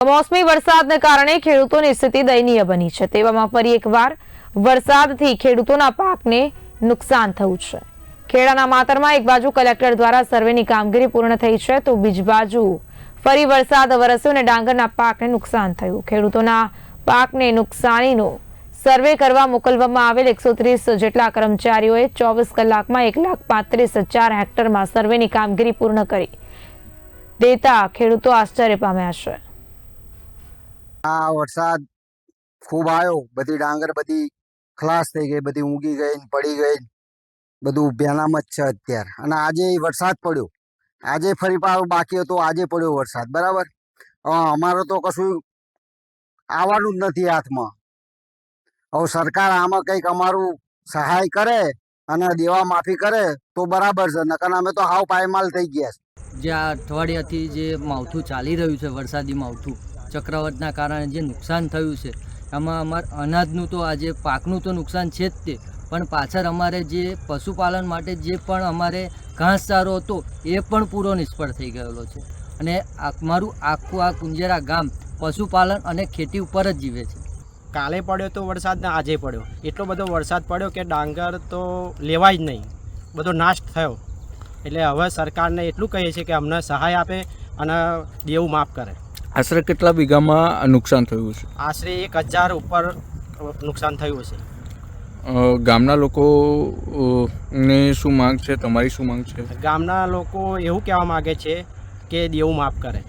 કમોસમી વરસાદને કારણે ખેડૂતોની સ્થિતિ દયનીય બની છે। તેવામાં ફરી એકવાર વરસાદથી ખેડૂતોના પાકને નુકસાન થયું છે। ખેડાના માતરમાં એક બાજુ કલેક્ટર દ્વારા સર્વેની કામગીરી પૂર્ણ થઈ છે, તો બીજી બાજુ ફરી વરસાદ વરસ્યો અને ડાંગરના પાકને નુકસાન થયું। ખેડૂતોના પાકને નુકસાનીનો સર્વે કરવા મોકલવામાં આવેલ 130 જેટલા કર્મચારીઓએ 24 કલાકમાં 1,35,000 હેક્ટરમાં સર્વેની કામગીરી પૂર્ણ કરી દેતા ખેડૂતો આશ્ચર્ય પામ્યા છે। આ વરસાદ ખૂબ આવ્યો, બધી ડાંગર બધી ખલાસ થઈ ગઈ, બધી ઊંઘી ગઈ, પડી ગઈ, બધું ભેનામાં જ છે અત્યારે। અને આજે વરસાદ પડ્યો, આજે ફરી પાછો બાકી હતો, આજે પડ્યો વરસાદ, બરાબર। અમારે તો કશું આવવાનું જ નથી હાથમાં। હવે સરકાર આમાં કંઈક અમારું સહાય કરે અને દેવા માફી કરે તો બરાબર છે, નકર અમે તો હાવ પાયમાલ થઈ ગયા છે। જે આ અઠવાડિયાથી જે માવઠું ચાલી રહ્યું છે, વરસાદી માવઠું ચક્રવાતના કારણે જે નુકસાન થયું છે, એમાં અમારા અનાજનું તો આજે પાકનું તો નુકસાન છે જ તે, પણ પાછળ અમારે જે પશુપાલન માટે જે પણ અમારે ઘાસચારો હતો એ પણ પૂરો નિષ્ફળ થઈ ગયેલો છે। અને અમારું આખું આ કુંજેરા ગામ પશુપાલન અને ખેતી ઉપર જ જીવે છે। કાલે પડ્યો તો વરસાદ ને આજે પડ્યો, એટલો બધો વરસાદ પડ્યો કે ડાંગર તો લેવાય જ નહીં, બધો નાશ થયો। એટલે હવે સરકારને એટલું કહીએ છીએ કે અમને સહાય આપે અને દેવું માફ કરે। આશરે કેટલા વીઘામાં નુકસાન થયું છે? આશરે 1,000 ઉપર નુકસાન થયું હશે। ગામના લોકો ને શું માંગ છે, તમારી શું માંગ છે? ગામના લોકો એવું કહેવા માગે છે કે દેવું માફ કરે।